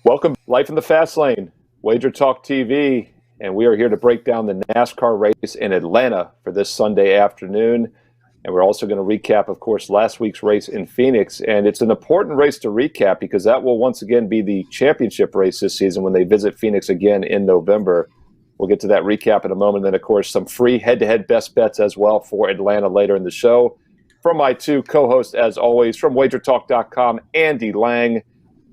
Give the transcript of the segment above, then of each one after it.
Welcome to Life in the Fast Lane, WagerTalk TV, and we are here to break down the NASCAR race in Atlanta for this Sunday afternoon. And we're also going to recap, of course, last week's race in Phoenix. And it's an important race to recap because that will once again be the championship race this season when they visit Phoenix again in November. We'll get to that recap in a moment. And then, of course, some free head-to-head best bets as well for Atlanta later in the show. From my two co-hosts, as always, from WagerTalk.com, Andy Lang,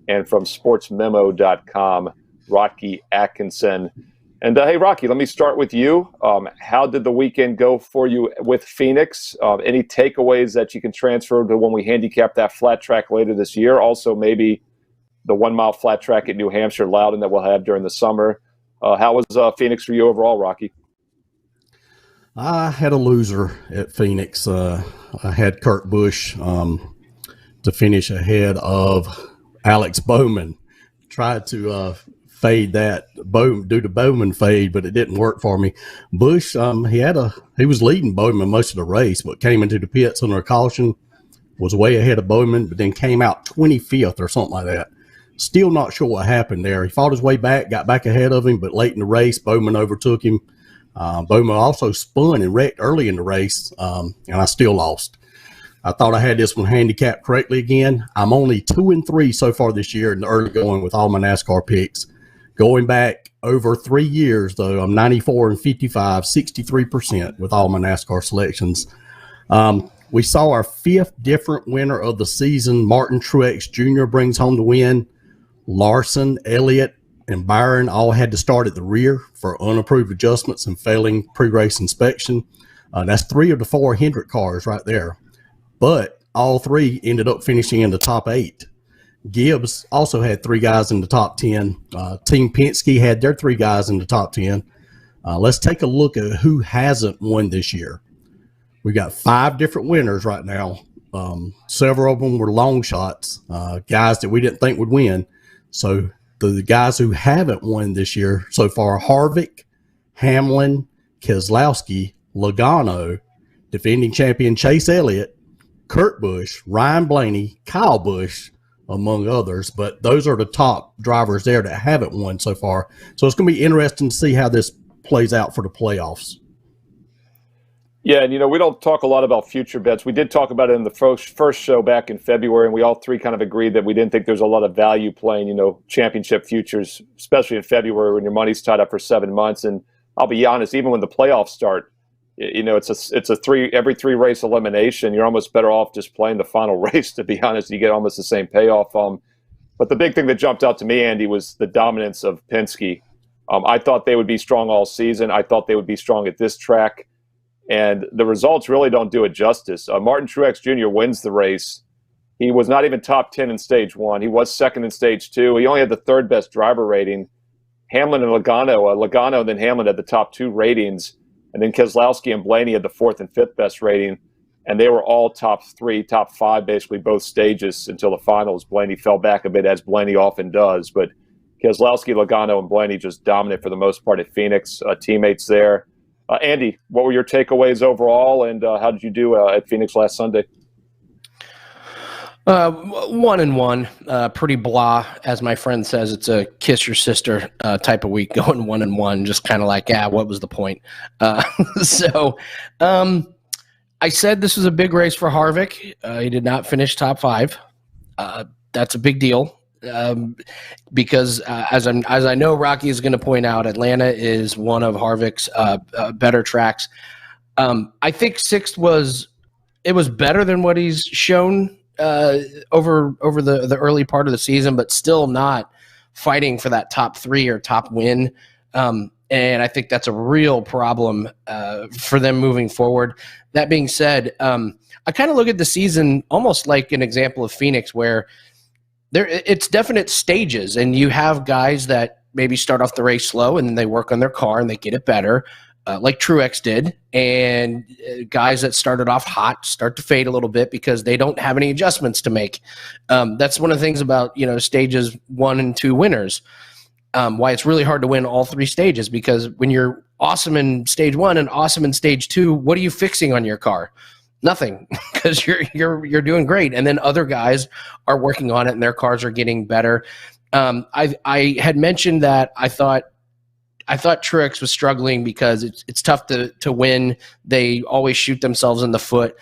and from SportsMemo.com, Rocky Atkinson. And hey, Rocky, let me start with you. How did the weekend go for you with Phoenix? Any takeaways that you can transfer to when we handicap that flat track later this year? Also, maybe the 1 mile flat track at New Hampshire, Loudon, that we'll have during the summer. How was Phoenix for you overall, Rocky? I had a loser at Phoenix. I had Kurt Busch to finish ahead of Alex Bowman. Tried to fade that do the Bowman fade, but it didn't work for me. Busch, he was leading Bowman most of the race, but came into the pits under a caution, was way ahead of Bowman, but then came out 25th or something like that. Still not sure what happened there. He fought his way back, got back ahead of him, but late in the race, Bowman overtook him. Bowman also spun and wrecked early in the race, and I still lost. I thought I had this one handicapped correctly again. I'm only 2-3 so far this year in the early going with all my NASCAR picks. Going back over 3 years, though, I'm 94-55, 63% with all my NASCAR selections. We saw our 5th different winner of the season. Martin Truex Jr. brings home the win. Larson, Elliott, and Byron all had to start at the rear for unapproved adjustments and failing pre-race inspection. That's 3 of the 4 Hendrick cars right there. But all 3 ended up finishing in the top 8. Gibbs also had 3 guys in the top 10. Team Penske had their 3 guys in the top 10. Let's take a look at who hasn't won this year. We got 5 different winners right now. Several of them were long shots, guys that we didn't think would win. So the guys who haven't won this year so far: Harvick, Hamlin, Keselowski, Logano, defending champion Chase Elliott, Kurt Busch, Ryan Blaney, Kyle Busch, among others. But those are the top drivers there that haven't won so far. So it's going to be interesting to see how this plays out for the playoffs. Yeah, and we don't talk a lot about future bets. We did talk about it in the first show back in February, and we all 3 kind of agreed that we didn't think there's a lot of value playing, championship futures, especially in February when your money's tied up for 7 months. And I'll be honest, even when the playoffs start, it's a every 3 race elimination. You're almost better off just playing the final race, to be honest. You get almost the same payoff. But the big thing that jumped out to me, Andy, was the dominance of Penske. I thought they would be strong all season. I thought they would be strong at this track. And the results really don't do it justice. Martin Truex Jr. wins the race. He was not even top 10 in stage 1. He was second in stage 2. He only had the 3rd best driver rating. Hamlin and Logano and then Hamlin had the top 2 ratings. And then Keselowski and Blaney had the 4th and 5th best rating. And they were all top 3, top 5, basically both stages until the finals. Blaney fell back a bit, as Blaney often does. But Keselowski, Logano, and Blaney just dominant for the most part at Phoenix. Teammates there. Andy, what were your takeaways overall, and how did you do at Phoenix last Sunday? 1-1, pretty blah, as my friend says. It's a kiss your sister type of week, going 1-1, just kind of like, what was the point? So I said this was a big race for Harvick. He did not finish top 5. That's a big deal. Because as I know Rocky is going to point out, Atlanta is one of Harvick's better tracks. I think 6th was better than what he's shown over the early part of the season, but still not fighting for that top 3 or top win. And I think that's a real problem for them moving forward. That being said, I kind of look at the season almost like an example of Phoenix, where it's definite stages, and you have guys that maybe start off the race slow and then they work on their car and they get it better, like Truex did, and guys that started off hot start to fade a little bit because they don't have any adjustments to make. That's one of the things about stages 1 and 2 winners, why it's really hard to win all 3 stages, because when you're awesome in stage 1 and awesome in stage 2, what are you fixing on your car? Nothing, because you're doing great. And then other guys are working on it and their cars are getting better. I had mentioned that I thought Truex was struggling because it's tough to win. They always shoot themselves in the foot,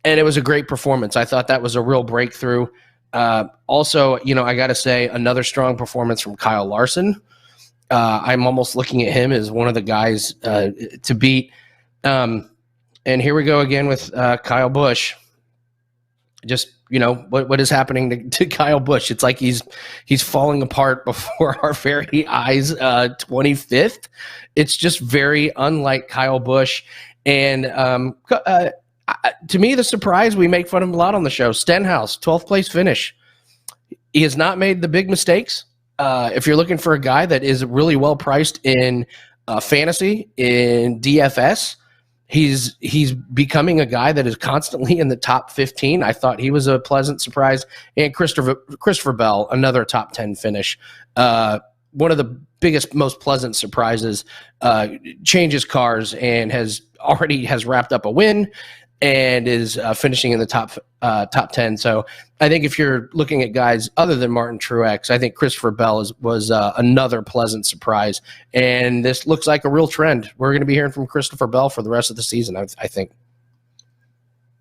and it was a great performance. I thought that was a real breakthrough. Also, I got to say another strong performance from Kyle Larson. I'm almost looking at him as one of the guys to beat. And here we go again with Kyle Busch. Just, what is happening to Kyle Busch? It's like he's falling apart before our very eyes. 25th. It's just very unlike Kyle Busch. And to me, the surprise, we make fun of him a lot on the show. Stenhouse, 12th place finish. He has not made the big mistakes. If you're looking for a guy that is really well priced in fantasy, in DFS, he's becoming a guy that is constantly in the top 15. I thought he was a pleasant surprise. And Christopher Bell, another top 10 finish. One of the biggest, most pleasant surprises. Changes cars and has wrapped up a win and is finishing in the top 10. So I think if you're looking at guys other than Martin Truex, I think Christopher Bell was another pleasant surprise. And this looks like a real trend. We're going to be hearing from Christopher Bell for the rest of the season, I think.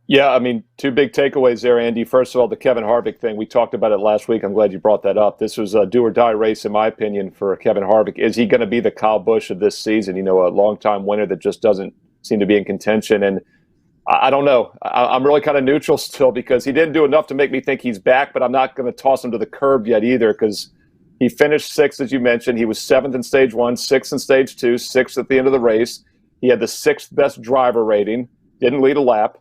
Yeah, two big takeaways there, Andy. First of all, the Kevin Harvick thing. We talked about it last week. I'm glad you brought that up. This was a do-or-die race, in my opinion, for Kevin Harvick. Is he going to be the Kyle Busch of this season? A longtime winner that just doesn't seem to be in contention. And I don't know. I'm really kind of neutral still because he didn't do enough to make me think he's back, but I'm not going to toss him to the curb yet either because he finished sixth, as you mentioned. He was seventh in stage one, sixth in stage two, sixth at the end of the race. He had the sixth best driver rating, didn't lead a lap.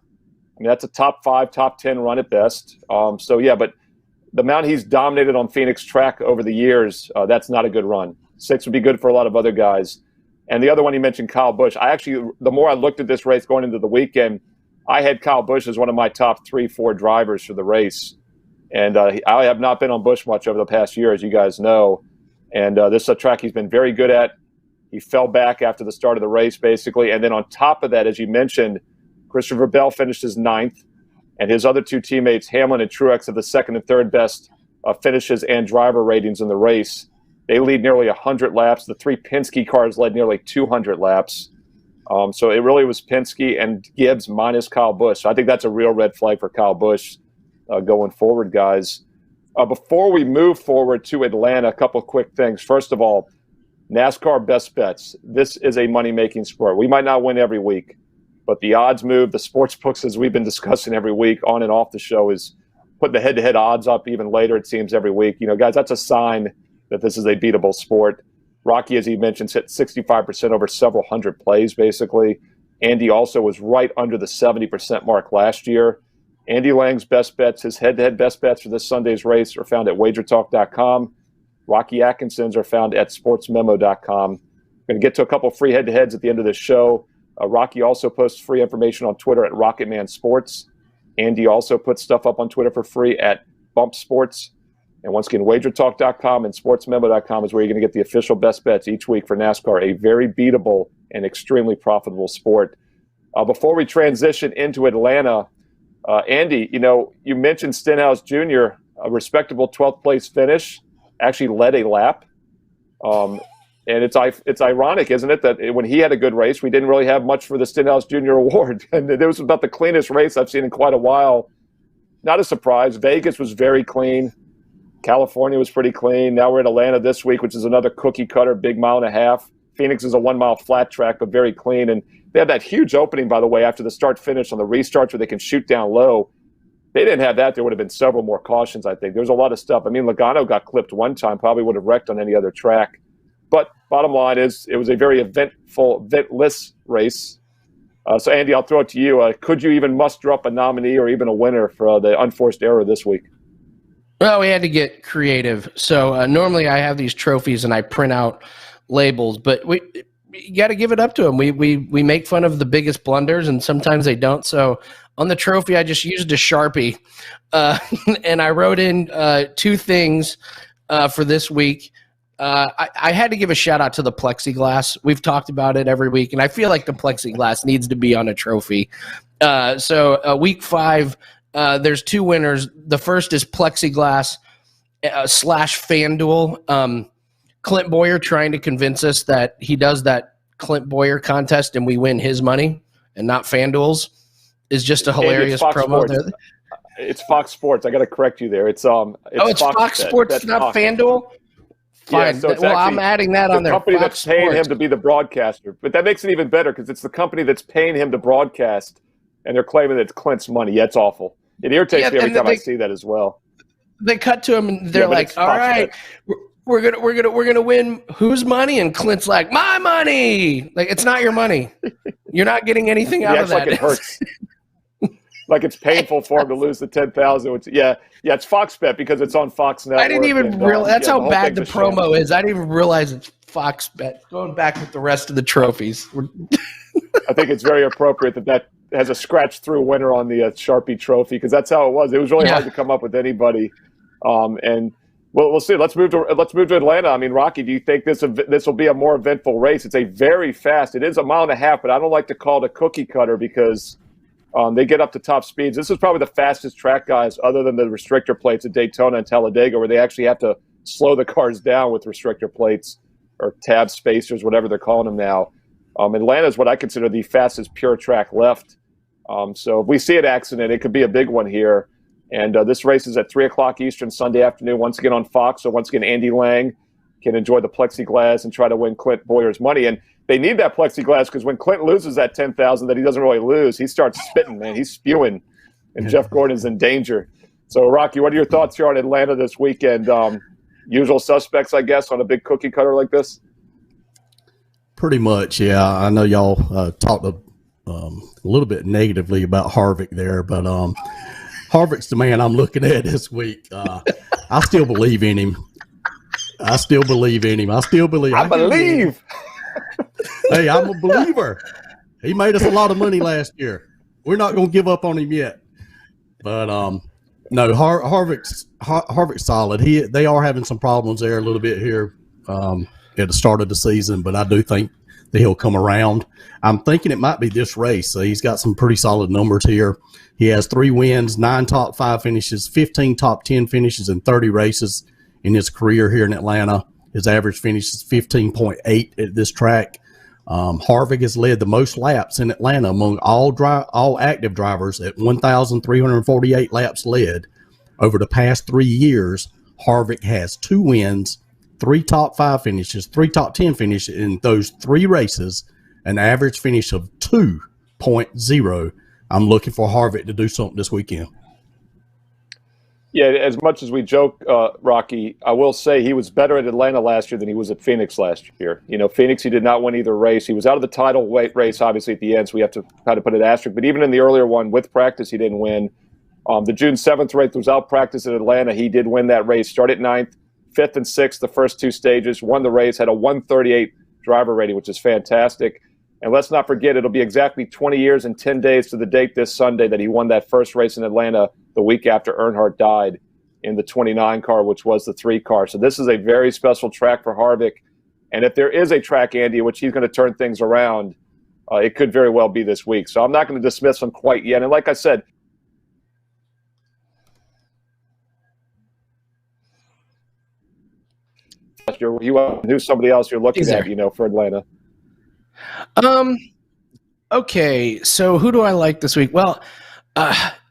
That's a top 5, top 10 run at best. But the amount he's dominated on Phoenix track over the years, that's not a good run. 6 would be good for a lot of other guys. And the other one you mentioned, Kyle Busch. The more I looked at this race going into the weekend, I had Kyle Busch as one of my top 3-4 drivers for the race. And I have not been on Busch much over the past year, as you guys know. And this is a track he's been very good at. He fell back after the start of the race, basically. And then on top of that, as you mentioned, Christopher Bell finished his 9th. And his other two teammates, Hamlin and Truex, have the second and third best finishes and driver ratings in the race. They lead nearly 100 laps. The 3 Penske cars led nearly 200 laps. So it really was Penske and Gibbs minus Kyle Busch. So I think that's a real red flag for Kyle Busch going forward, guys. Before we move forward to Atlanta, a couple quick things. First of all, NASCAR best bets. This is a money-making sport. We might not win every week, but the odds move. The sports books, as we've been discussing every week on and off the show, is putting the head-to-head odds up even later, it seems, every week. Guys, that's a sign that this is a beatable sport. Rocky, as he mentioned, hit 65% over several hundred plays, basically. Andy also was right under the 70% mark last year. Andy Lang's best bets, his head-to-head best bets for this Sunday's race are found at WagerTalk.com. Rocky Atkinson's are found at SportsMemo.com. We're going to get to a couple free head-to-heads at the end of the show. Rocky also posts free information on Twitter at Rocketman Sports. Andy also puts stuff up on Twitter for free at Bump Sports. And once again, WagerTalk.com and SportsMemo.com is where you're going to get the official best bets each week for NASCAR, a very beatable and extremely profitable sport. Before we transition into Atlanta, Andy, you mentioned Stenhouse Jr., a respectable 12th place finish, actually led a lap. And it's ironic, isn't it, that when he had a good race, we didn't really have much for the Stenhouse Jr. award. And it was about the cleanest race I've seen in quite a while. Not a surprise. Vegas was very clean. California was pretty clean. Now we're in Atlanta this week, which is another cookie cutter, big mile and a half. Phoenix is a 1 mile flat track, but very clean. And they had that huge opening, by the way, after the start finish on the restarts where they can shoot down low. They didn't have that. There would have been several more cautions, I think. There was a lot of stuff. Logano got clipped one time, probably would have wrecked on any other track. But bottom line is it was a very eventless race. So, Andy, I'll throw it to you. Could you even muster up a nominee or even a winner for the unforced error this week? Well, we had to get creative. So normally I have these trophies and I print out labels, but you got to give it up to them. We make fun of the biggest blunders, and sometimes they don't. So on the trophy, I just used a Sharpie, and I wrote in 2 things for this week. I had to give a shout out to the plexiglass. We've talked about it every week, and I feel like the plexiglass needs to be on a trophy. So week 5, there's 2 winners. The first is plexiglass. slash FanDuel. Clint Boyer trying to convince us that he does that Clint Boyer contest and we win his money and not FanDuel's is just a hilarious promo there. It's Fox Sports. I got to correct you there. It's Fox Sports, not FanDuel. Fine. Yeah, so I'm adding that on there. The company Fox that's paying him to be the broadcaster, but that makes it even better because it's the company that's paying him to broadcast, and they're claiming that it's Clint's money. Yeah, it's awful. It irritates me every time I see that as well. They cut to him and they're like, "All right, we're gonna win whose money?" And Clint's like, "My money." Like, it's not your money. You're not getting anything out of that. Like it hurts. Like it's painful for him to lose the 10,000. Yeah, it's Fox Bet because it's on Fox Network. I didn't even realize that's how bad the promo is. I didn't even realize it's Fox Bet. Going back with the rest of the trophies. I think it's very appropriate that has a scratch-through winner on the Sharpie trophy because that's how it was. It was really hard to come up with anybody. And we'll see. Let's move to Atlanta. I mean, Rocky, do you think this will be a more eventful race? It's a very fast. It is a mile and a half, but I don't like to call it a cookie cutter because they get up to top speeds. This is probably the fastest track, guys, other than the restrictor plates at Daytona and Talladega, where they actually have to slow the cars down with restrictor plates or tab spacers, whatever they're calling them now. Atlanta is what I consider the fastest pure track left. So if we see an accident, it could be a big one here. And this race is at 3 o'clock Eastern Sunday afternoon, once again on Fox. So once again, Andy Lang can enjoy the plexiglass and try to win Clint Boyer's money. And they need that plexiglass because when Clint loses that 10,000 that he doesn't really lose, he starts spitting, man. He's spewing, and Jeff Gordon's in danger. So, Rocky, what are your thoughts here on Atlanta this weekend? Usual suspects, I guess, on a big cookie cutter like this? Pretty much, yeah. I know y'all talked a little bit negatively about Harvick there, but Harvick's the man I'm looking at this week. I still believe in him. I believe. Hey, I'm a believer. He made us a lot of money last year. We're not going to give up on him yet. But no, Harvick's solid. They are having some problems there a little bit here at the start of the season, but I do think that he'll come around. I'm thinking it might be this race. He's got some pretty solid numbers here. He has 3 wins, 9 top 5 finishes, 15 top 10 finishes, and 30 races in his career here in Atlanta. His average finish is 15.8 at this track. Harvick has led the most laps in Atlanta among all active drivers at 1,348 laps led. Over the past 3 years, Harvick has 2 wins, 3 top 5 finishes, 3 top 10 finishes in those 3 races, an average finish of 2.0. I'm looking for Harvick to do something this weekend. Yeah, as much as we joke, Rocky, I will say he was better at Atlanta last year than he was at Phoenix last year. You know, Phoenix, he did not win either race. He was out of the title race, obviously, at the end, so we have to kind of put an asterisk. But even in the earlier one, with practice, he didn't win. The June 7th race was out practice at Atlanta. He did win that race. Started 9th, 5th, and 6th, the first 2 stages. Won the race, had a 138 driver rating, which is fantastic. And let's not forget, it'll be exactly 20 years and 10 days to the date this Sunday that he won that first race in Atlanta the week after Earnhardt died in the 29 car, which was the 3 car. So this is a very special track for Harvick. And if there is a track, Andy, in which he's going to turn things around, it could very well be this week. So I'm not going to dismiss him quite yet. And like I said, who's somebody else you're looking at, you know, for Atlanta? Okay, so who do I like this week? Well,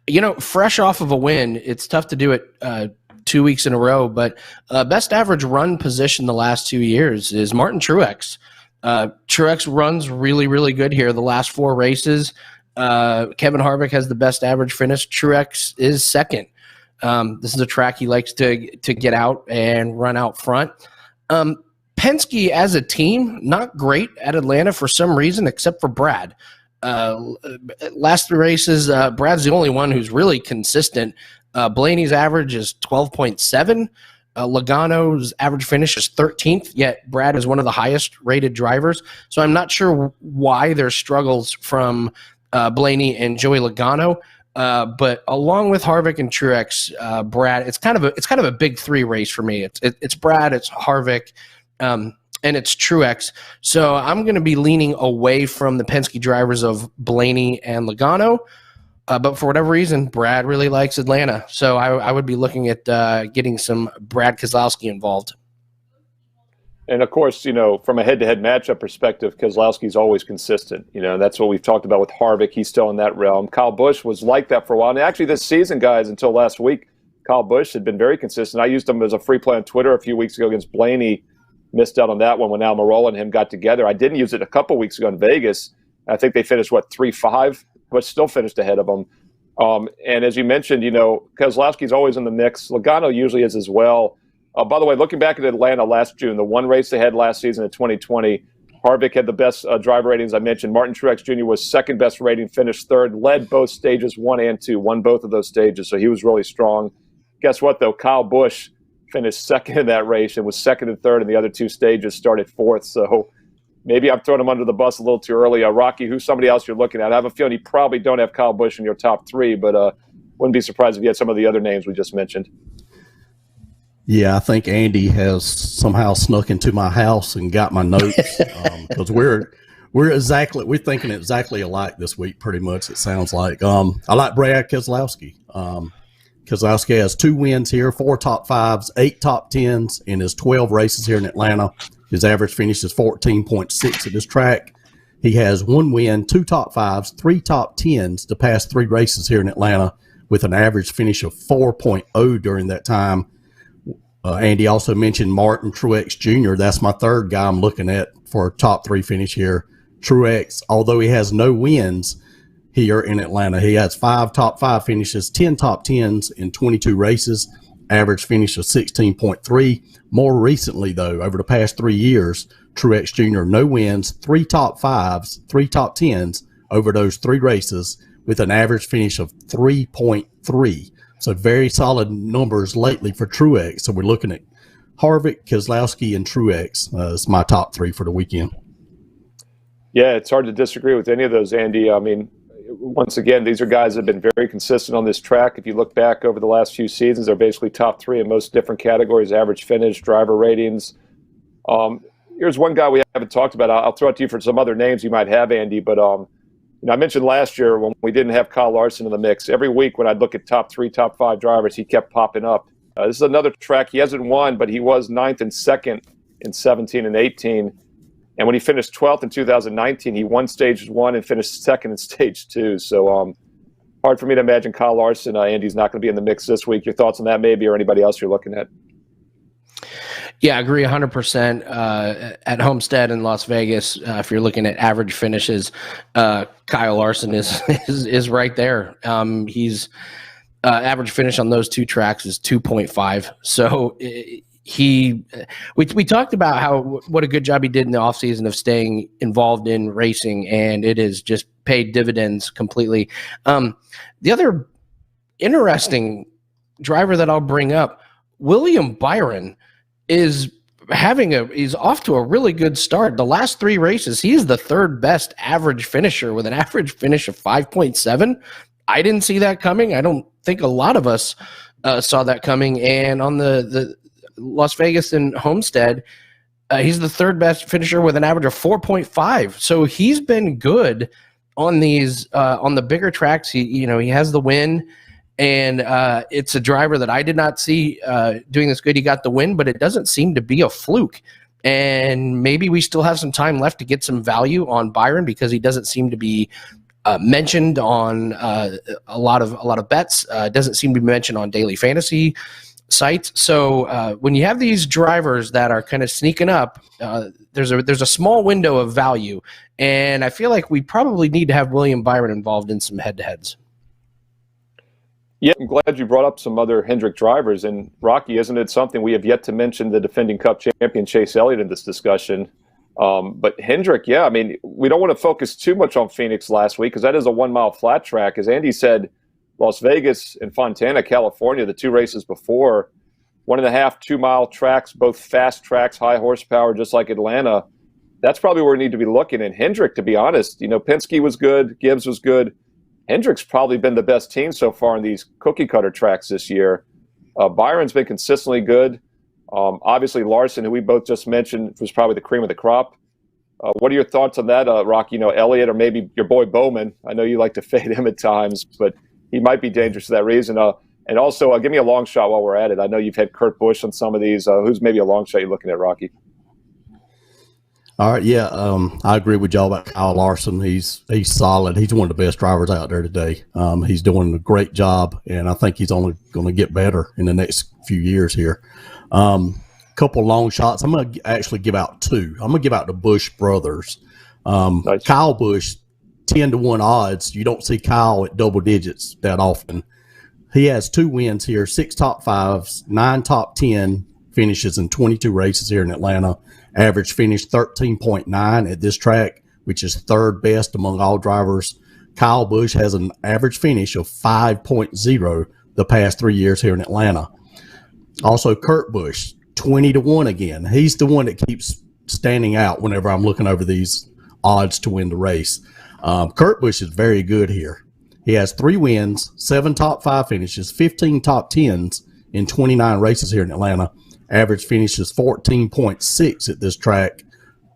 you know, fresh off of a win, it's tough to do it 2 weeks in a row, but best average run position the last 2 years is Martin Truex. Truex runs really, really good here. The last 4 races, Kevin Harvick has the best average finish. Truex is second. This is a track he likes to get out and run out front. Penske as a team, not great at Atlanta for some reason, except for Brad. Last 3 races, Brad's the only one who's really consistent. Blaney's average is 12.7. Logano's average finish is 13th, yet Brad is one of the highest rated drivers. So I'm not sure why there's struggles from Blaney and Joey Logano. But along with Harvick and Truex, Brad, it's kind of a big 3 race for me. It's Brad, it's Harvick, and it's Truex. So I'm going to be leaning away from the Penske drivers of Blaney and Logano. But for whatever reason, Brad really likes Atlanta. So I would be looking at getting some Brad Keselowski involved. And of course, from a head-to-head matchup perspective, Keselowski's always consistent. That's what we've talked about with Harvick. He's still in that realm. Kyle Busch was like that for a while. And actually this season, guys, until last week, Kyle Busch had been very consistent. I used him as a free play on Twitter a few weeks ago against Blaney. Missed out on that one when Almirola and him got together. I didn't use it a couple weeks ago in Vegas. I think they finished, 3-5, but still finished ahead of them. And as you mentioned, Keselowski's always in the mix. Logano usually is as well. By the way, looking back at Atlanta last June, the one race they had last season in 2020, Harvick had the best driver ratings I mentioned. Martin Truex Jr. was second best rating, finished third, led both stages 1 and 2, won both of those stages, so he was really strong. Guess what, though? Kyle Busch finished second in that race and was second and third in the other 2 stages, started fourth. So maybe I'm throwing him under the bus a little too early. Rocky, who's somebody else you're looking at? I have a feeling you probably don't have Kyle Busch in your top 3, but wouldn't be surprised if you had some of the other names we just mentioned. Yeah, I think Andy has somehow snuck into my house and got my notes because we're thinking exactly alike this week. Pretty much, it sounds like. I like Brad Keselowski. Keselowski has 2 wins here, 4 top 5s, 8 top 10s in his 12 races here in Atlanta. His average finish is 14.6 at this track. He has 1 win, 2 top 5s, 3 top 10s the past 3 races here in Atlanta with an average finish of 4.0 during that time. Andy also mentioned Martin Truex Jr. That's my third guy I'm looking at for a top 3 finish here. Truex, although he has no wins here in Atlanta, he has 5 top 5 finishes, 10 top 10s in 22 races, average finish of 16.3. More recently, though, over the past 3 years, Truex Jr. no wins, 3 top 5s, 3 top 10s over those 3 races with an average finish of 3.3. So very solid numbers lately for Truex. So we're looking at Harvick, Keselowski, and Truex as my top 3 for the weekend. Yeah, it's hard to disagree with any of those, Andy. I mean, once again, these are guys that have been very consistent on this track. If you look back over the last few seasons, they're basically top 3 in most different categories: average finish, driver ratings. Here's one guy we haven't talked about. I'll throw it to you for some other names you might have, Andy, but I mentioned last year when we didn't have Kyle Larson in the mix, every week when I'd look at top 3, top 5 drivers, he kept popping up. This is another track. He hasn't won, but he was 9th and 2nd in 17 and 18. And when he finished 12th in 2019, he won stage 1 and finished 2nd in stage 2. So hard for me to imagine Kyle Larson. Andy's not going to be in the mix this week. Your thoughts on that maybe, or anybody else you're looking at? Yeah, I agree 100%. At Homestead in Las Vegas, if you're looking at average finishes, Kyle Larson is right there. He's average finish on those 2 tracks is 2.5. So we talked about what a good job he did in the offseason of staying involved in racing, and it has just paid dividends completely. The other interesting driver that I'll bring up, William Byron, is off to a really good start. The last 3 races, he is the 3rd best average finisher with an average finish of 5.7. I didn't see that coming. I don't think a lot of us saw that coming. And on the Las Vegas and Homestead, he's the 3rd best finisher with an average of 4.5. So he's been good on these on the bigger tracks. He has the win. And it's a driver that I did not see doing this good. He got the win, but it doesn't seem to be a fluke. And maybe we still have some time left to get some value on Byron because he doesn't seem to be mentioned on a lot of bets. Doesn't seem to be mentioned on daily fantasy sites. So when you have these drivers that are kind of sneaking up, there's a small window of value. And I feel like we probably need to have William Byron involved in some head-to-heads. Yeah, I'm glad you brought up some other Hendrick drivers. And Rocky, isn't it something we have yet to mention the defending Cup champion Chase Elliott in this discussion? But Hendrick, yeah, I mean, we don't want to focus too much on Phoenix last week because that is a 1-mile flat track. As Andy said, Las Vegas and Fontana, California, the 2 races before, 1.5, 2-mile tracks, both fast tracks, high horsepower, just like Atlanta. That's probably where we need to be looking. And Hendrick, to be honest, Penske was good, Gibbs was good. Hendrick's probably been the best team so far in these cookie cutter tracks this year. Byron's been consistently good. Obviously, Larson, who we both just mentioned, was probably the cream of the crop. What are your thoughts on that, Rocky? Elliott or maybe your boy Bowman. I know you like to fade him at times, but he might be dangerous for that reason. And also, give me a long shot while we're at it. I know you've had Kurt Busch on some of these. Who's maybe a long shot you're looking at, Rocky? All right, yeah, I agree with y'all about Kyle Larson. He's solid. He's one of the best drivers out there today. He's doing a great job, and I think he's only going to get better in the next few years here. Couple long shots. I'm going to actually give out two. I'm going to give out the Busch brothers. Nice. Kyle Busch, 10-1 odds. You don't see Kyle at double digits that often. He has 2 wins here, 6 top 5s, 9 top 10 finishes in 22 races here in Atlanta. Average finish 13.9 at this track, which is third best among all drivers. Kyle Busch has an average finish of 5.0 the past 3 years here in Atlanta. Also, Kurt Busch, 20-1 again. He's the one that keeps standing out whenever I'm looking over these odds to win the race. Kurt Busch is very good here. He has 3 wins, 7 top 5 finishes, 15 top 10s in 29 races here in Atlanta. Average finish is 14.6 at this track.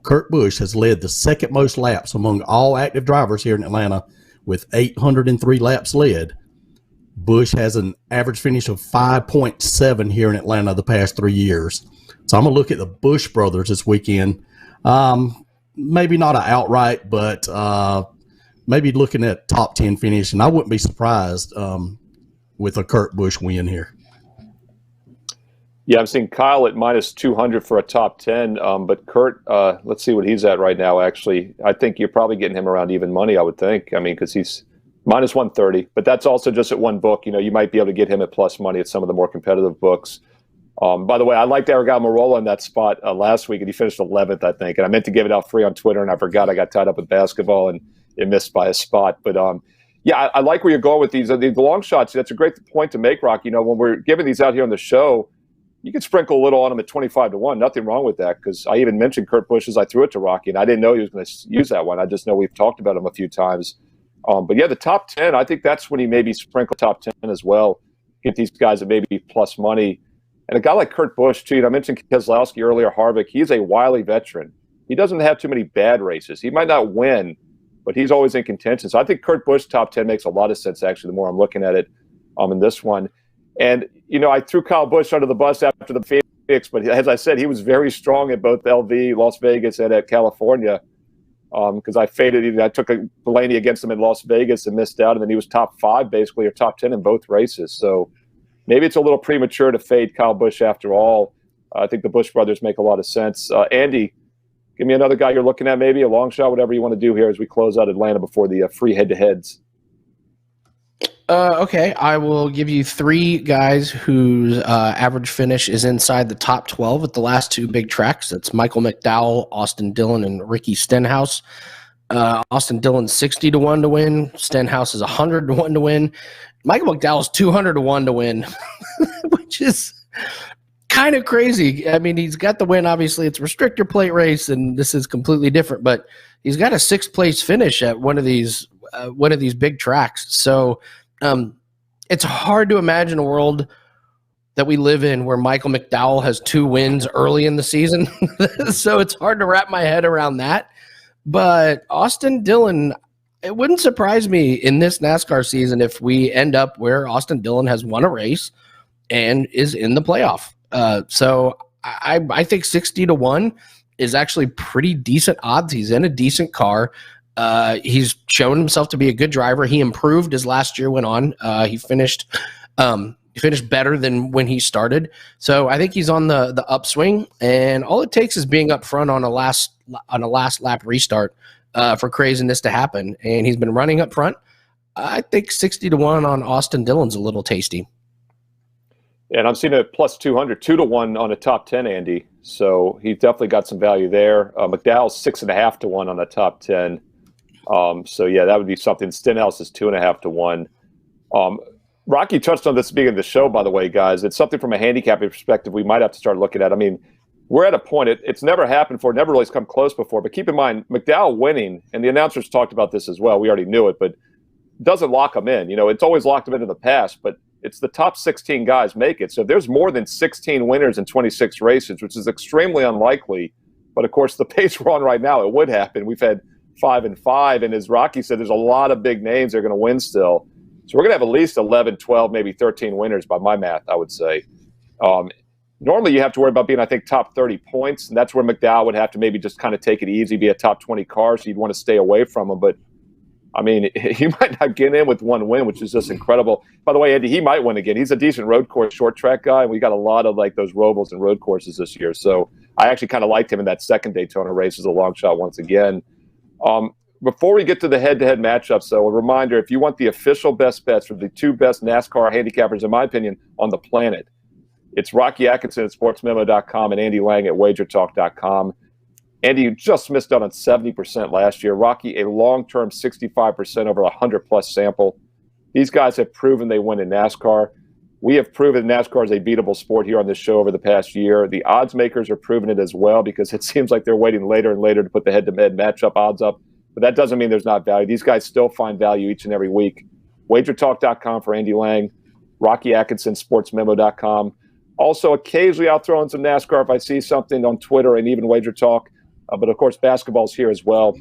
Kurt Busch has led the second most laps among all active drivers here in Atlanta with 803 laps led. Busch has an average finish of 5.7 here in Atlanta the past 3 years. So I'm going to look at the Busch brothers this weekend. Maybe not an outright, but maybe looking at top 10 finish. And I wouldn't be surprised with a Kurt Busch win here. Yeah, I'm seeing Kyle at minus 200 for a top 10, but Kurt, let's see what he's at right now, actually. I think you're probably getting him around even money, I would think. I mean, because he's minus 130, but that's also just at one book. You might be able to get him at plus money at some of the more competitive books. By the way, I liked Aragao Marola in that spot last week, and he finished 11th, I think. And I meant to give it out free on Twitter, and I forgot. I got tied up with basketball, and it missed by a spot. But, yeah, I like where you're going with these. The long shots, that's a great point to make, Rock. When we're giving these out here on the show, you can sprinkle a little on him at 25-1. Nothing wrong with that, because I even mentioned Kurt Busch as I threw it to Rocky, and I didn't know he was going to use that one. I just know we've talked about him a few times. But, yeah, the top 10, I think that's when he maybe sprinkle top 10 as well. Get these guys at maybe plus money. And a guy like Kurt Busch, too, I mentioned Keselowski earlier, Harvick, he's a wily veteran. He doesn't have too many bad races. He might not win, but he's always in contention. So I think Kurt Busch top 10 makes a lot of sense, actually, the more I'm looking at it in this one. And, I threw Kyle Busch under the bus after the Phoenix, but as I said, he was very strong at both LV, Las Vegas, and at California because I faded. I took a Blaney against him in Las Vegas and missed out, and then he was top 5 basically, or top 10 in both races. So maybe it's a little premature to fade Kyle Busch after all. I think the Busch brothers make a lot of sense. Andy, give me another guy you're looking at, maybe a long shot, whatever you want to do here as we close out Atlanta before the free head-to-heads. Okay, I will give you 3 guys whose average finish is inside the top 12 at the last 2 big tracks. That's Michael McDowell, Austin Dillon, and Ricky Stenhouse. Austin Dillon's 60-1 to win. Stenhouse is 100-1 to win. Michael McDowell's 200-1 to win, which is kind of crazy. I mean, he's got the win. Obviously, it's a restrictor plate race, and this is completely different. But he's got a 6th place finish at one of these big tracks. So it's hard to imagine a world that we live in where Michael McDowell has 2 wins early in the season. So it's hard to wrap my head around that. But Austin Dillon, it wouldn't surprise me in this NASCAR season if we end up where Austin Dillon has won a race and is in the playoff. So I think 60-1 is actually pretty decent odds. He's in a decent car. He's shown himself to be a good driver. He improved as last year went on. He finished better than when he started. So I think he's on the upswing, and all it takes is being up front on a last lap restart for craziness to happen. And he's been running up front. I think 60-1 on Austin Dillon's a little tasty. And I'm seeing a plus 200, 2-1 on a top 10, Andy. So he's definitely got some value there. McDowell's 6.5-1 on the top 10. So yeah, that would be something. Stenhouse is 2.5-1. Rocky touched on this at the beginning of the show, by the way, guys. It's something from a handicapping perspective we might have to start looking at. I mean, we're at a point, it's never happened before, never really has come close before. But keep in mind, McDowell winning, and the announcers talked about this as well. We already knew it, but doesn't lock them in. It's always locked them in the past, but it's the top 16 guys make it. So if there's more than 16 winners in 26 races, which is extremely unlikely, But of course, the pace we're on right now, it would happen. We've had 5 and 5, and as Rocky said, there's a lot of big names that are going to win still. So we're going to have at least 11, 12, maybe 13 winners by my math, I would say. Normally, you have to worry about being, I think, top 30 points, and that's where McDowell would have to maybe just kind of take it easy, be a top 20 car, so you'd want to stay away from him. But, I mean, he might not get in with one win, which is just incredible. By the way, Andy, he might win again. He's a decent road course, short track guy, and we got a lot of, like, those Robles and road courses this year. So I actually kind of liked him in that second Daytona race as a long shot once again. Before we get to the head-to-head matchups, though, a reminder, if you want the official best bets for the two best NASCAR handicappers, in my opinion, on the planet, it's Rocky Atkinson at sportsmemo.com and Andy Lang at wagertalk.com. Andy, you just missed out on 70% last year. Rocky, a long-term 65% over a 100-plus sample. These guys have proven they win in NASCAR. We have proven NASCAR is a beatable sport here on this show over the past year. The odds makers are proving it as well because it seems like they're waiting later and later to put the head-to-head matchup odds up. But that doesn't mean there's not value. These guys still find value each and every week. WagerTalk.com for Andy Lang, Rocky Atkinson, sportsmemo.com. Also, occasionally I'll throw in some NASCAR if I see something on Twitter and even WagerTalk. But, of course, basketball's here as well.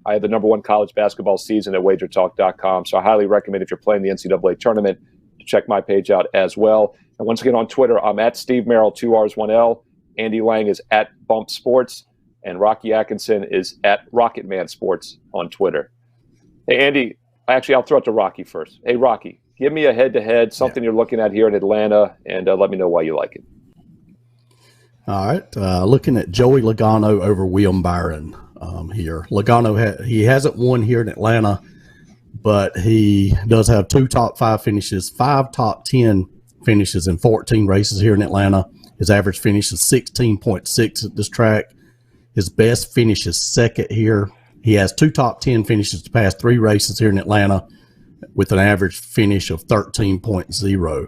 I have the #1 college basketball season at WagerTalk.com. So I highly recommend if you're playing the NCAA tournament to check my page out as well. And once again on Twitter, I'm at Steve Merril, 2 R's, 1 L. Andy Lang is at Bump Sports. And Rocky Atkinson is at Rocketman Sports on Twitter. Hey, Andy, actually, I'll throw it to Rocky first. Hey, Rocky, give me a head-to-head, something you're looking at here in Atlanta, and let me know why you like it. All right. Looking at Joey Logano over William Byron here. Logano, he hasn't won here in Atlanta, but he does have 2 top 5 finishes, 5 top 10 finishes in 14 races here in Atlanta. His average finish is 16.6 at this track. His best finish is second here. He has 2 top 10 finishes the past 3 races here in Atlanta with an average finish of 13.0.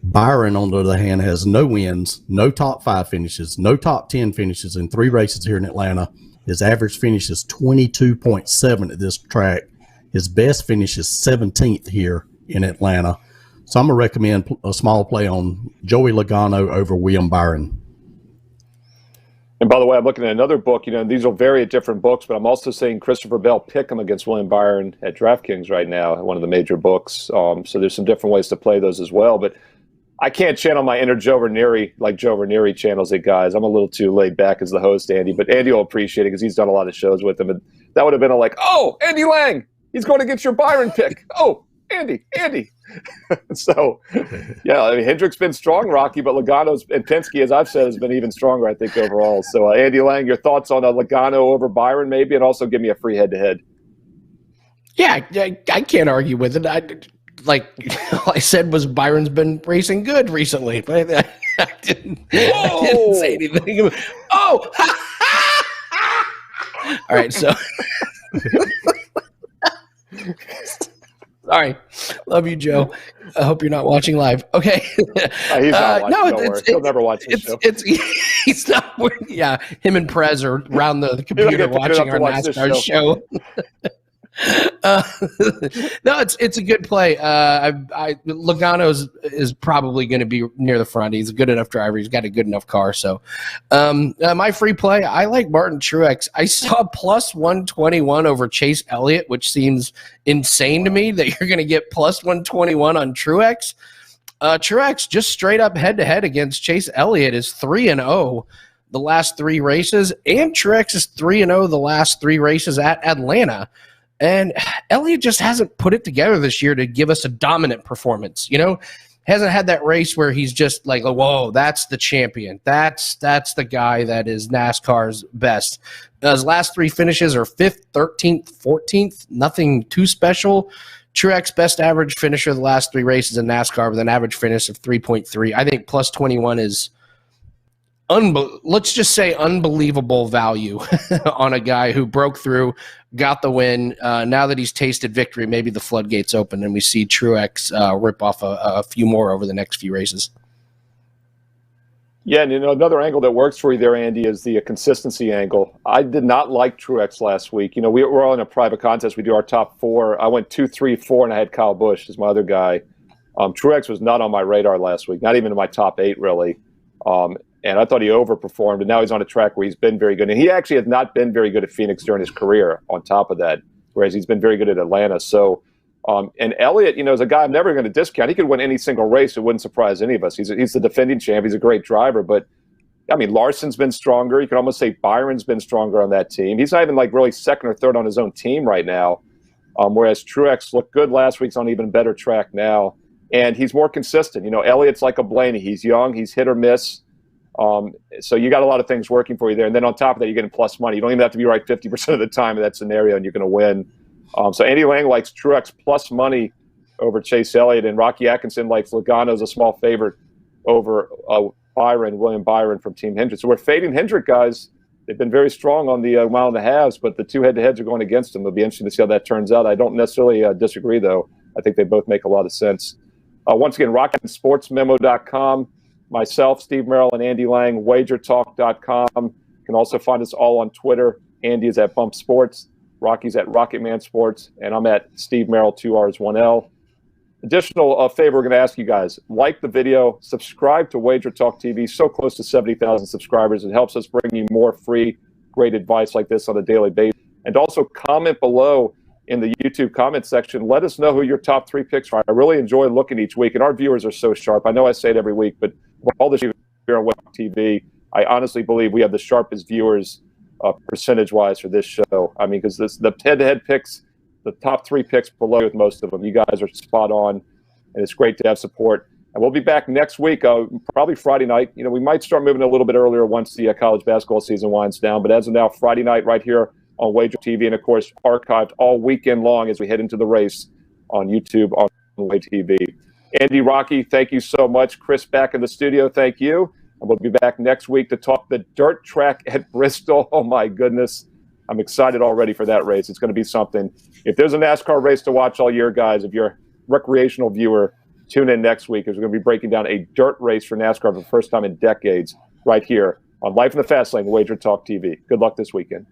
Byron, on the other hand, has no wins, no top 5 finishes, no top 10 finishes in 3 races here in Atlanta. His average finish is 22.7 at this track. His best finish is 17th here in Atlanta. So I'm going to recommend a small play on Joey Logano over William Byron. And by the way, I'm looking at another book. These will vary at different books, but I'm also saying Christopher Bell pick him against William Byron at DraftKings right now, one of the major books. So there's some different ways to play those as well. But I can't channel my inner Joe Ranieri like Joe Ranieri channels it, guys. I'm a little too laid back as the host, Andy. But Andy will appreciate it because he's done a lot of shows with him. And that would have been oh, Andy Lang, he's going to get your Byron pick. Oh, Andy. So, yeah, I mean, Hendrick's been strong, Rocky, but Logano's and Penske, as I've said, has been even stronger, I think, overall. So, Andy Lang, your thoughts on Logano over Byron, maybe, and also give me a free head-to-head. Yeah, I can't argue with it. All I said was Byron's been racing good recently, but I didn't say anything. Oh! All right, so... Sorry. Love you, Joe. I hope you're not watching live. Okay. He's not watching. He'll never watch this show. He's not. Yeah, him and Prez are around the computer watching our NASCAR show. No, it's a good play. Logano is probably going to be near the front. He's a good enough driver. He's got a good enough car. So, my free play, I like Martin Truex. I saw plus 121 over Chase Elliott, which seems insane to me that you're going to get plus 121 on Truex. Truex just straight up head to head against Chase Elliott is 3-0 the last 3 races, and Truex is 3-0 the last 3 races at Atlanta. And Elliott just hasn't put it together this year to give us a dominant performance. Hasn't had that race where he's just like, whoa, that's the champion. That's the guy that is NASCAR's best. His last 3 finishes are 5th, 13th, 14th. Nothing too special. Truex, best average finisher the last 3 races in NASCAR with an average finish of 3.3. I think plus 21 is let's just say unbelievable value on a guy who broke through, got the win. Now that he's tasted victory, maybe the floodgates open and we see Truex rip off a few more over the next few races. Yeah, and another angle that works for you there, Andy, is the consistency angle. I did not like Truex last week. We were all in a private contest. We do our top 4. I went 2, 3, 4, and I had Kyle Busch as my other guy. Truex was not on my radar last week, not even in my top 8, really. And I thought he overperformed, and now he's on a track where he's been very good. And he actually has not been very good at Phoenix during his career on top of that, whereas he's been very good at Atlanta. So, and Elliott, is a guy I'm never going to discount. He could win any single race. It wouldn't surprise any of us. He's the defending champ. He's a great driver. But, I mean, Larson's been stronger. You could almost say Byron's been stronger on that team. He's not even really second or third on his own team right now, whereas Truex looked good last week. He's on an even better track now. And he's more consistent. Elliott's like a Blaney. He's young. He's hit or miss. So you got a lot of things working for you there. And then on top of that, you're getting plus money. You don't even have to be right 50% of the time in that scenario, and you're going to win. So Andy Lang likes Truex plus money over Chase Elliott, and Rocky Atkinson likes Logano as a small favorite over William Byron from Team Hendrick. So we're fading Hendrick, guys. They've been very strong on the mile and a halves, but the two head-to-heads are going against them. It'll be interesting to see how that turns out. I don't necessarily disagree, though. I think they both make a lot of sense. Once again, RockySportsMemo.com. Myself, Steve Merril, and Andy Lang, WagerTalk.com. You can also find us all on Twitter. Andy is at Bump Sports, Rocky's at Rocketman Sports, and I'm at Steve Merril, 2 R's, 1 L. Additional favor we're going to ask you guys, like the video, subscribe to Wager Talk TV, so close to 70,000 subscribers. It helps us bring you more free, great advice like this on a daily basis. And also comment below in the YouTube comment section. Let us know who your top 3 picks are. I really enjoy looking each week, and our viewers are so sharp. I know I say it every week, but all this here on Wager Talk TV, I honestly believe we have the sharpest viewers percentage-wise for this show. I mean, because the head-to-head picks, the top 3 picks below with most of them. You guys are spot on, and it's great to have support. And we'll be back next week, probably Friday night. We might start moving a little bit earlier once the college basketball season winds down. But as of now, Friday night right here on Wager TV, and, of course, archived all weekend long as we head into the race on YouTube on Wager TV. Andy, Rocky, thank you so much. Chris, back in the studio, thank you. And we'll be back next week to talk the dirt track at Bristol. Oh, my goodness. I'm excited already for that race. It's going to be something. If there's a NASCAR race to watch all year, guys, if you're a recreational viewer, tune in next week because we're going to be breaking down a dirt race for NASCAR for the first time in decades right here on Life in the Fast Lane, Wager Talk TV. Good luck this weekend.